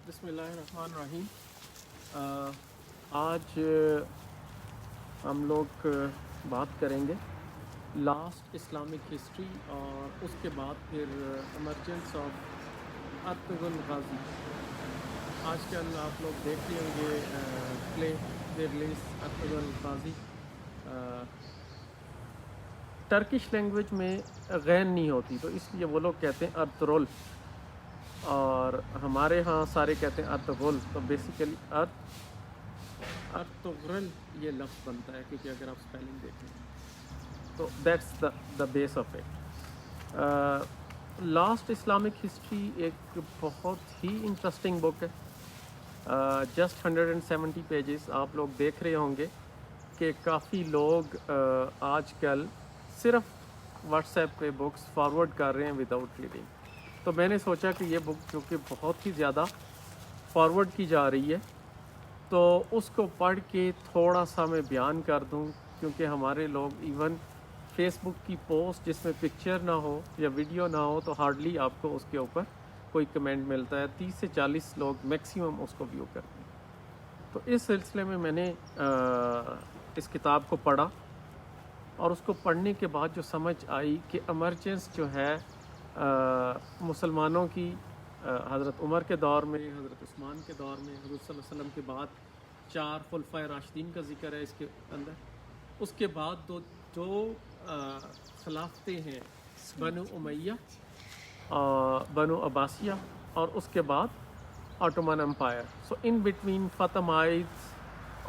بسم اللہ الرحمن الرحیم۔ آج ہم لوگ بات کریں گے لاسٹ اسلامک ہسٹری اور اس کے بعد پھر ایمرجنس آف ارطغرل غازی۔ آج کل آپ لوگ دیکھ رہے ہوں گے پلے دے release Ertugrul Ghazi. Turkish language میں غین نہیں ہوتی تو اس لیے وہ لوگ کہتے ہیں ارطغرل، اور ہمارے ہاں سارے کہتے ہیں ارطغرل۔ تو بیسیکلی ارطغرل یہ لفظ بنتا ہے، کیونکہ اگر آپ اسپیلنگ دیکھیں تو that's the base of it. Last Islamic history ایک بہت ہی انٹرسٹنگ بک ہے، جسٹ 170 پیجز۔ آپ لوگ دیکھ رہے ہوں گے کہ کافی لوگ آج کل صرف واٹس ایپ پہ بکس فارورڈ کر رہے ہیں وداؤٹ ریڈنگ۔ تو میں نے سوچا کہ یہ بک جو کہ بہت ہی زیادہ فارورڈ کی جا رہی ہے تو اس کو پڑھ کے تھوڑا سا میں بیان کر دوں، کیونکہ ہمارے لوگ ایون فیس بک کی پوسٹ جس میں پکچر نہ ہو یا ویڈیو نہ ہو تو ہارڈلی آپ کو اس کے اوپر کوئی کمنٹ ملتا ہے۔ 30 سے 40 لوگ میکسیمم اس کو ویو کرتے ہیں۔ تو اس سلسلے میں نے اس کتاب کو پڑھا، اور اس کو پڑھنے کے بعد جو سمجھ آئی کہ ایمرجنس جو ہے مسلمانوں کی حضرت عمر کے دور میں، حضرت عثمان کے دور میں، حضرت صلی اللہ علیہ وسلم کے بعد 4 خلفائے راشدین کا ذکر ہے اس کے اندر۔ اس کے بعد دو خلافتیں ہیں، بنو امیہ، بنو عباسیہ، اور اس کے بعد Ottoman Empire. So in between Fatimids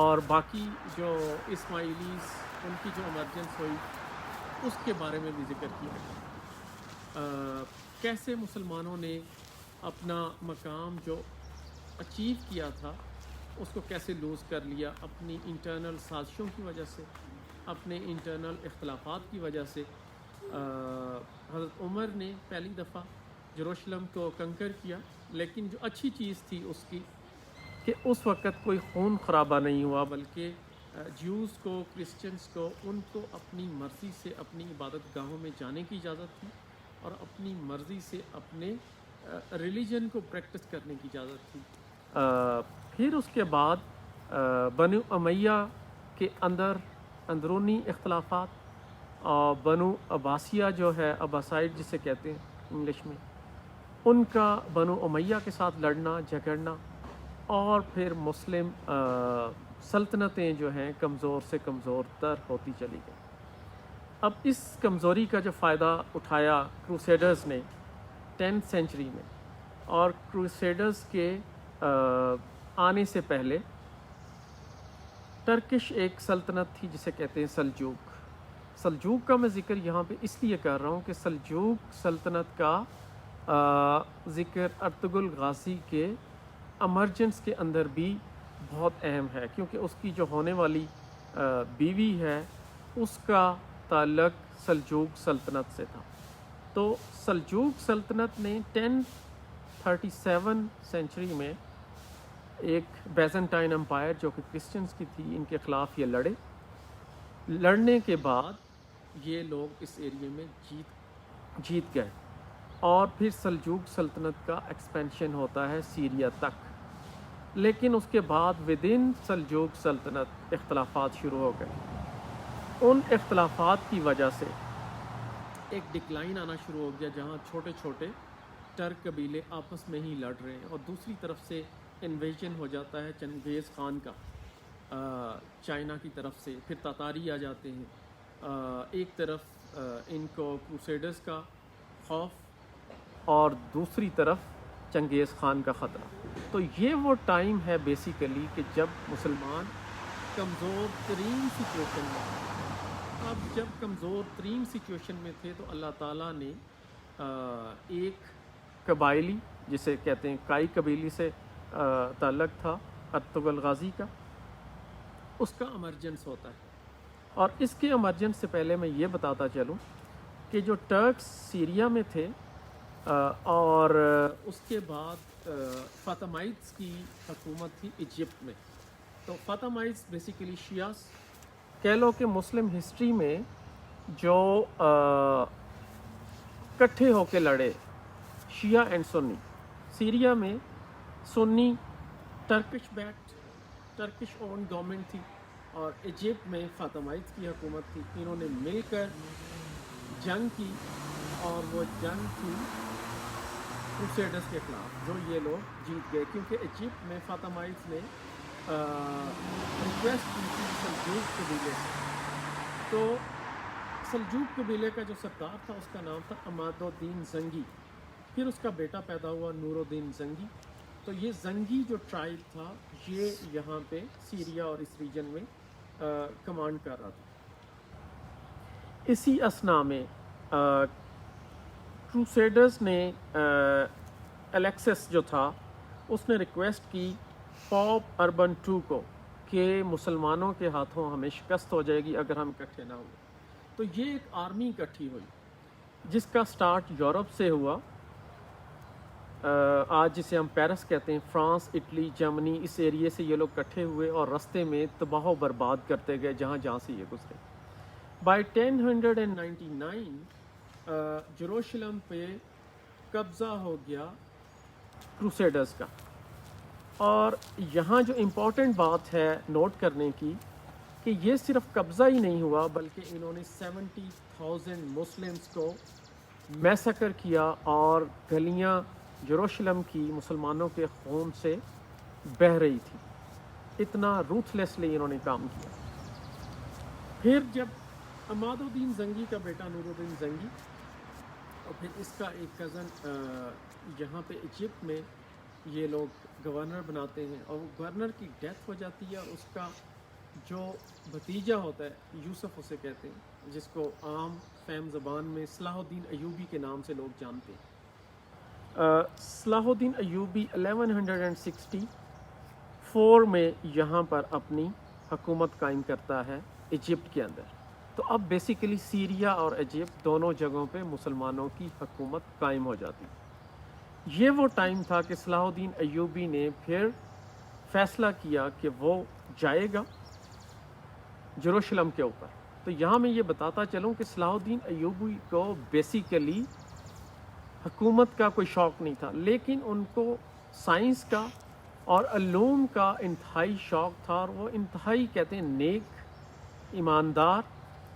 اور باقی جو اسماعیلیز، ان کی جو ایمرجنس ہوئی اس کے بارے میں بھی ذکر کیا گیا۔ کیسے مسلمانوں نے اپنا مقام جو اچیو کیا تھا اس کو کیسے لوز کر لیا، اپنی انٹرنل سازشوں کی وجہ سے، اپنے انٹرنل اختلافات کی وجہ سے۔ حضرت عمر نے پہلی دفعہ یروشلم کو کنکر کیا، لیکن جو اچھی چیز تھی اس کی کہ اس وقت کوئی خون خرابہ نہیں ہوا، بلکہ جیوز کو، کرسچنز کو، ان کو اپنی مرضی سے اپنی عبادت گاہوں میں جانے کی اجازت تھی، اور اپنی مرضی سے اپنے ریلیجن کو پریکٹس کرنے کی اجازت تھی۔ پھر اس کے بعد بنو امیہ کے اندر اندرونی اختلافات، اور بنو عباسیہ جو ہے، عباسائڈ جسے کہتے ہیں انگلش میں، ان کا بنو امیہ کے ساتھ لڑنا جھگڑنا، اور پھر مسلم سلطنتیں جو ہیں کمزور سے کمزور تر ہوتی چلی گئی۔ اب اس کمزوری کا جو فائدہ اٹھایا کروسیڈرز نے 10th سینچری میں، اور کروسیڈرز کے آنے سے پہلے ٹرکش ایک سلطنت تھی جسے کہتے ہیں سلجوق۔ سلجوق کا میں ذکر یہاں پہ اس لیے کر رہا ہوں کہ سلجوق سلطنت کا ذکر ارطغرل غازی کے ایمرجنس کے اندر بھی بہت اہم ہے، کیونکہ اس کی جو ہونے والی بیوی ہے اس کا تعلق سلجوق سلطنت سے تھا۔ تو سلجوق سلطنت نے 1037 سینچری میں ایک بیزنٹائن امپائر جو کہ کرسچنز کی تھی، ان کے خلاف یہ لڑنے کے بعد یہ لوگ اس ایریے میں جیت گئے، اور پھر سلجوق سلطنت کا ایکسپینشن ہوتا ہے سیریا تک۔ لیکن اس کے بعد ودن سلجوق سلطنت اختلافات شروع ہو گئے۔ ان اختلافات کی وجہ سے ایک ڈکلائن آنا شروع ہو گیا، جہاں چھوٹے چھوٹے ٹرک قبیلے آپس میں ہی لڑ رہے ہیں، اور دوسری طرف سے انویژن ہو جاتا ہے چنگیز خان کا چائنا کی طرف سے، پھر تاتاری آ جاتے ہیں، ایک طرف ان کو کروسیڈرز کا خوف اور دوسری طرف چنگیز خان کا خطرہ۔ تو یہ وہ ٹائم ہے بیسیکلی کہ جب مسلمان کمزور ترین سچویشن میں تھے۔ اب جب کمزور ترین سچویشن میں تھے تو اللہ تعالیٰ نے ایک قبائلی جسے کہتے ہیں کائی قبیلی سے تعلق تھا ارطغرل غازی کا، اس کا ایمرجنس ہوتا ہے۔ اور اس کے ایمرجنس سے پہلے میں یہ بتاتا چلوں کہ جو ٹرکس سیریا میں تھے، اور اس کے بعد فاطمائیز کی حکومت تھی ایجپٹ میں۔ تو فاطمائیز بیسیکلی شیعاز کہہ لو کہ مسلم ہسٹری میں جو کٹھے ہو کے لڑے، شیعہ اینڈ سنی۔ سیریا میں Sunni Turkish backed Turkish own government تھی اور ایجپٹ میں فاطمائیز کی حکومت تھی. انہوں نے مل کر جنگ کی اور وہ جنگ تھی کروسیڈرز کے خلاف جو یہ لوگ جیت گئے کیونکہ ایجپٹ میں فاطمائیز نے ریکویسٹ کی تھی سلجوق قبیلے سے. تو سلجوق قبیلے کا جو سردار تھا اس کا نام تھا عماد الدین زنگی. پھر اس کا بیٹا پیدا ہوا نور الدین زنگی. تو یہ زنگی جو ٹرائب تھا یہ یہاں پہ سیریا اور اس ریجن میں کمانڈ کر رہا تھا. اسی اثنا میں کروسیڈرز نے الیکسس جو تھا اس نے ریکویسٹ کی پوپ اربن II کو کہ مسلمانوں کے ہاتھوں ہمیں شکست ہو جائے گی اگر ہم اکٹھے نہ ہوئے. تو یہ ایک آرمی اکٹھی ہوئی جس کا سٹارٹ یورپ سے ہوا. آج جسے ہم پیرس کہتے ہیں، فرانس، اٹلی، جرمنی، اس ایریے سے یہ لوگ اکٹھے ہوئے اور رستے میں تباہ و برباد کرتے گئے جہاں جہاں سے یہ گزرے. بائی 1099 جروشلم پہ قبضہ ہو گیا کروسیڈرز کا. اور یہاں جو امپورٹنٹ بات ہے نوٹ کرنے کی کہ یہ صرف قبضہ ہی نہیں ہوا بلکہ انہوں نے 70,000 مسلمز کو میسکر کیا اور گلیاں یروشلم کی مسلمانوں کے خون سے بہہ رہی تھی. اتنا روتھلیسلی انہوں نے کام کیا. پھر جب عماد الدین زنگی کا بیٹا نور الدین زنگی اور پھر اس کا ایک کزن یہاں پہ ایجپٹ میں یہ لوگ گورنر بناتے ہیں اور وہ گورنر کی ڈیتھ ہو جاتی ہے اور اس کا جو بھتیجا ہوتا ہے یوسف اسے کہتے ہیں جس کو عام فہم زبان میں صلاح الدین ایوبی کے نام سے لوگ جانتے ہیں. صلاح الدین ایوبی 1164 میں یہاں پر اپنی حکومت قائم کرتا ہے ایجپٹ کے اندر. تو اب بیسیکلی سیریا اور ایجپٹ دونوں جگہوں پہ مسلمانوں کی حکومت قائم ہو جاتی. یہ وہ ٹائم تھا کہ صلاح الدین ایوبی نے پھر فیصلہ کیا کہ وہ جائے گا یروشلم کے اوپر. تو یہاں میں یہ بتاتا چلوں کہ صلاح الدین ایوبی کو بیسیکلی حکومت کا کوئی شوق نہیں تھا لیکن ان کو سائنس کا اور علوم کا انتہائی شوق تھا اور وہ انتہائی کہتے ہیں نیک، ایماندار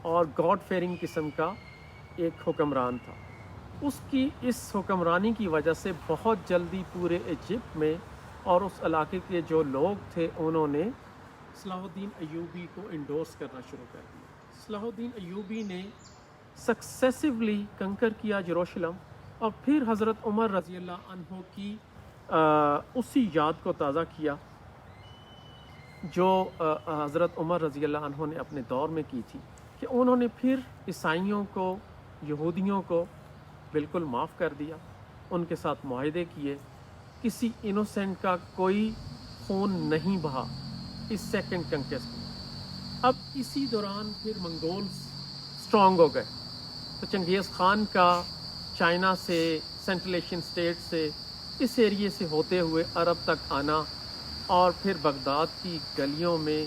اور گاڈ فیئرنگ قسم کا ایک حکمران تھا. اس کی اس حکمرانی کی وجہ سے بہت جلدی پورے ایجپٹ میں اور اس علاقے کے جو لوگ تھے انہوں نے صلاح الدین ایوبی کو انڈورس کرنا شروع کر دیا. صلاح الدین ایوبی نے سکسیسیولی کنکر کیا یروشلم اور پھر حضرت عمر رضی اللہ عنہ کی اسی یاد کو تازہ کیا جو حضرت عمر رضی اللہ عنہ نے اپنے دور میں کی تھی کہ انہوں نے پھر عیسائیوں کو، یہودیوں کو بالکل معاف کر دیا، ان کے ساتھ معاہدے کیے، کسی انوسینٹ کا کوئی خون نہیں بہا اس سیکنڈ کنکسٹ میں. اب اسی دوران پھر منگولز اسٹرانگ ہو گئے. تو چنگیز خان کا چائنا سے، سینٹرل ایشین اسٹیٹ سے، اس ایریے سے ہوتے ہوئے عرب تک آنا اور پھر بغداد کی گلیوں میں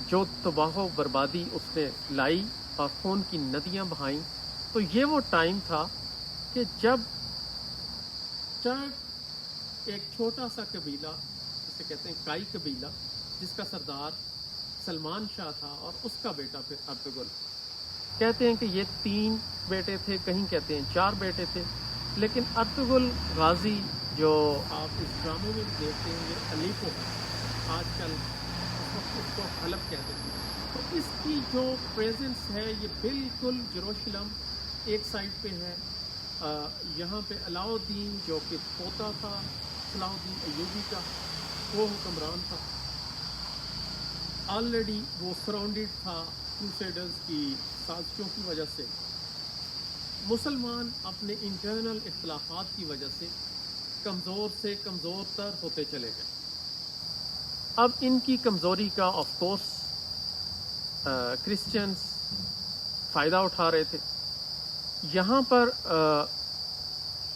جو تباہ و بربادی اس نے لائی اور خون کی ندیاں بہائیں. تو یہ وہ ٹائم تھا کہ جب ٹرک ایک چھوٹا سا قبیلہ جسے کہتے ہیں کائی قبیلہ جس کا سردار سلمان شاہ تھا اور اس کا بیٹا پھر ارطغرل، کہتے ہیں کہ یہ 3 بیٹے تھے، کہیں کہتے ہیں 4 بیٹے تھے، لیکن ارطغرل غازی جو آپ اس ڈرامے میں دیکھتے ہیں یہ علیپو آج کل اس کو حلب کہتے ہیں. تو اس کی جو پریزنس ہے یہ بالکل یروشلم ایک سائڈ پہ ہے. یہاں پہ علاؤ الدین جو کہ پوتا تھا صلاح الدین ایوبی کا، وہ حکمران تھا. آلریڈی وہ سراؤنڈڈ تھا کروسیڈرز کی سازشوں کی وجہ سے. مسلمان اپنے انٹرنل اختلافات کی وجہ سے کمزور سے کمزور تر ہوتے چلے گئے. اب ان کی کمزوری کا آف کورس کرسچنز فائدہ اٹھا رہے تھے. یہاں پر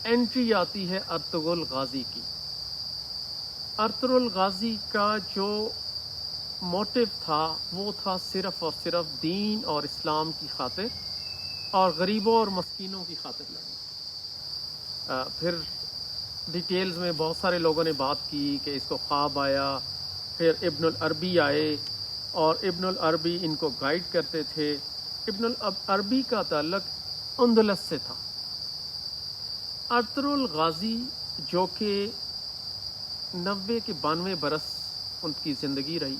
انٹری آتی ہے ارطغرل غازی کی. ارطغرل غازی کا جو موٹیو تھا وہ تھا صرف اور صرف دین اور اسلام کی خاطر اور غریبوں اور مسکینوں کی خاطر لڑنا. پھر ڈیٹیلز میں بہت سارے لوگوں نے بات کی کہ اس کو خواب آیا، پھر ابن العربی آئے اور ابن العربی ان کو گائیڈ کرتے تھے۔ ابن العربی کا تعلق اندلس سے تھا۔ ارطغرل الغازی جو کہ 90 کے 92 برس ان کی زندگی رہی،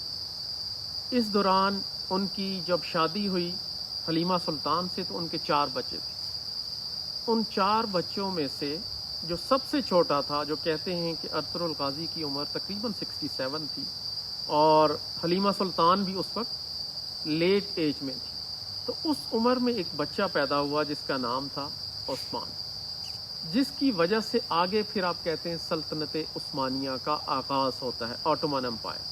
اس دوران ان کی جب شادی ہوئی حلیمہ سلطان سے تو ان کے 4 بچے تھے۔ ان 4 بچوں میں سے جو سب سے چھوٹا تھا، جو کہتے ہیں کہ ارطغرل الغازی کی عمر تقریباً 67 تھی اور حلیمہ سلطان بھی اس وقت لیٹ ایج میں تھی، تو اس عمر میں ایک بچہ پیدا ہوا جس کا نام تھا عثمان، جس کی وجہ سے آگے پھر آپ کہتے ہیں سلطنت عثمانیہ کا آغاز ہوتا ہے، آٹومن امپائر۔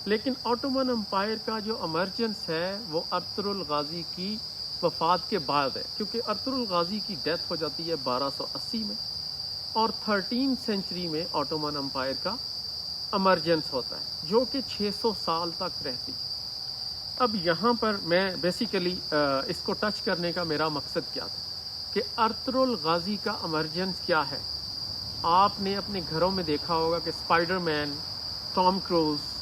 لیکن آٹومن امپائر کا جو ایمرجنس ہے وہ ارطغرل الغازی کی وفات کے بعد ہے، کیونکہ ارطغرل الغازی کی ڈیتھ ہو جاتی ہے 1280 میں، اور 13 سینچری میں آٹومن امپائر کا ایمرجنس ہوتا ہے جو کہ 600 سال تک رہتی ہے۔ اب یہاں پر میں بیسیکلی اس کو ٹچ کرنے کا میرا مقصد کیا تھا کہ ارطغرل الغازی کا ایمرجنس کیا ہے۔ آپ نے اپنے گھروں میں دیکھا ہوگا کہ اسپائڈر مین، ٹام کروز،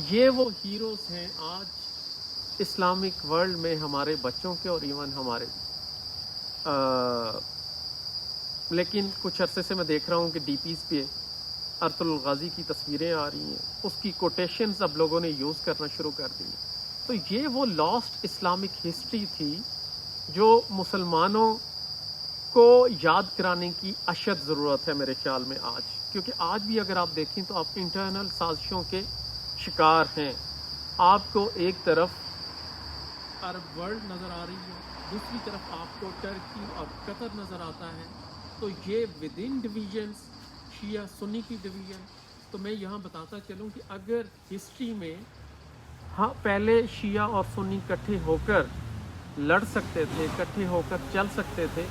یہ وہ ہیروز ہیں آج اسلامک ورلڈ میں ہمارے بچوں کے اور ایون ہمارے لیکن کچھ عرصے سے میں دیکھ رہا ہوں کہ ڈی پیز پہ ارطغرل الغازی کی تصویریں آ رہی ہیں، اس کی کوٹیشنز اب لوگوں نے یوز کرنا شروع کر دی ہیں۔ تو یہ وہ لاسٹ اسلامک ہسٹری تھی جو مسلمانوں کو یاد کرانے کی اشد ضرورت ہے میرے خیال میں آج، کیونکہ آج بھی اگر آپ دیکھیں تو آپ انٹرنل سازشوں کے شکار ہیں۔ آپ کو ایک طرف عرب ورلڈ نظر آ رہی ہے، دوسری طرف آپ کو ٹرکی اور قطر نظر آتا ہے، تو یہ ود ان ڈویژنس، شیعہ سنی کی ڈویژن۔ تو میں یہاں بتاتا چلوں کہ اگر ہسٹری میں پہلے شیعہ اور سنی اکٹھے ہو کر لڑ سکتے تھے، اکٹھے ہو کر چل سکتے تھے،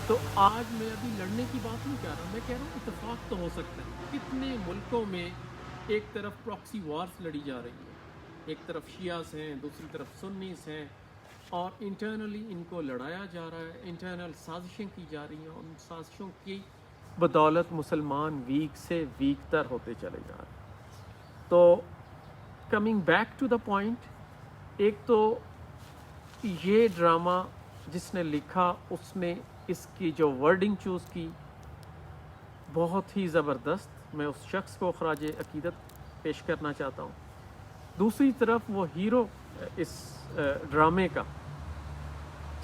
تو آج میں ابھی لڑنے کی بات نہیں کر رہا، میں کہہ رہا ہوں اتفاق تو ہو سکتا ہے۔ کتنے ملکوں میں ایک طرف پراکسی وارز لڑی جا رہی ہے، ایک طرف شیعہز ہیں، دوسری طرف سنیز ہیں، اور انٹرنلی ان کو لڑایا جا رہا ہے، انٹرنل سازشیں کی جا رہی ہیں، ان سازشوں کی بدولت مسلمان ویک سے ویک تر ہوتے چلے جا رہے ہیں۔ تو coming back to the point, ایک تو یہ ڈرامہ جس نے لکھا اس نے اس کی جو ورڈنگ چوز کی بہت ہی زبردست، میں اس شخص کو خراج عقیدت پیش کرنا چاہتا ہوں۔ دوسری طرف وہ ہیرو اس ڈرامے کا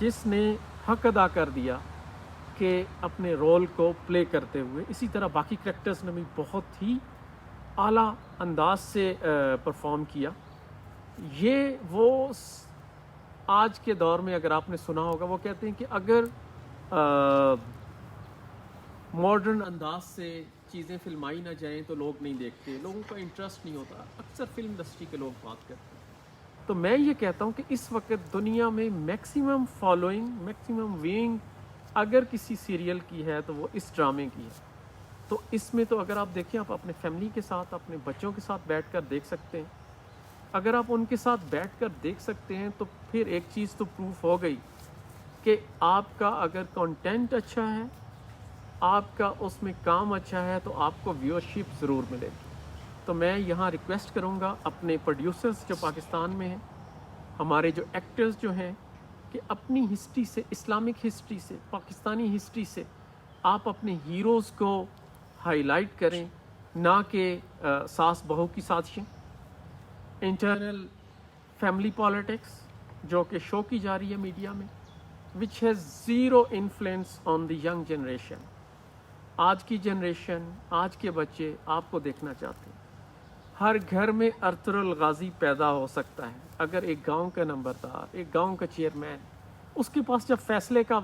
جس نے حق ادا کر دیا کہ اپنے رول کو پلے کرتے ہوئے، اسی طرح باقی کریکٹرز نے بھی بہت ہی اعلیٰ انداز سے پرفارم کیا۔ یہ وہ آج کے دور میں اگر آپ نے سنا ہوگا، وہ کہتے ہیں کہ اگر ماڈرن انداز سے چیزیں فلمائی نہ جائیں تو لوگ نہیں دیکھتے، لوگوں کا انٹرسٹ نہیں ہوتا، اکثر فلم انڈسٹری کے لوگ بات کرتے ہیں۔ تو میں یہ کہتا ہوں کہ اس وقت دنیا میں میکسیمم فالوئنگ، میکسیمم ویئنگ اگر کسی سیریل کی ہے تو وہ اس ڈرامے کی ہے۔ تو اس میں تو اگر آپ دیکھیں، آپ اپنے فیملی کے ساتھ، اپنے بچوں کے ساتھ بیٹھ کر دیکھ سکتے ہیں۔ اگر آپ ان کے ساتھ بیٹھ کر دیکھ سکتے ہیں تو پھر ایک چیز تو پروف ہو گئی کہ آپ کا اگر کنٹینٹ اچھا ہے، آپ کا اس میں کام اچھا ہے، تو آپ کو ویورشپ ضرور ملے گی۔ تو میں یہاں ریکویسٹ کروں گا اپنے پروڈیوسرز جو پاکستان میں ہیں، ہمارے جو ایکٹرز جو ہیں، کہ اپنی ہسٹری سے، اسلامک ہسٹری سے، پاکستانی ہسٹری سے آپ اپنے ہیروز کو ہائی لائٹ کریں، نہ کہ ساس بہو کی سازشیں، انٹرنل فیملی پالیٹکس جو کہ شو کی جا رہی ہے میڈیا میں، which has zero influence on the young generation. آج کی جنریشن، آج کے بچے آپ کو دیکھنا چاہتے ہیں۔ ہر گھر میں ارطغرل الغازی پیدا ہو سکتا ہے اگر ایک گاؤں کا نمبردار، ایک گاؤں کا چیئرمین، اس کے پاس جب فیصلے کا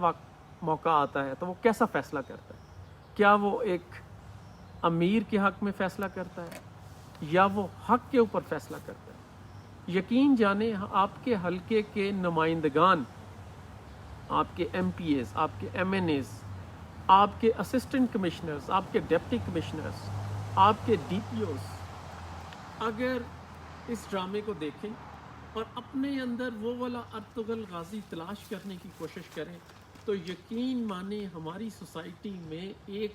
موقع آتا ہے تو وہ کیسا فیصلہ کرتا ہے؟ کیا وہ ایک امیر کے حق میں فیصلہ کرتا ہے یا وہ حق کے اوپر فیصلہ کرتا ہے؟ یقین جانیں آپ کے حلقے کے نمائندگان، آپ کے ایم پی ایز، آپ کے ایم این ایز، آپ کے اسسٹنٹ کمشنرز، آپ کے ڈپٹی کمشنرز، آپ کے ڈی پی اوز اگر اس ڈرامے کو دیکھیں اور اپنے اندر وہ والا ارطغرل الغازی تلاش کرنے کی کوشش کریں تو یقین مانیں ہماری سوسائٹی میں ایک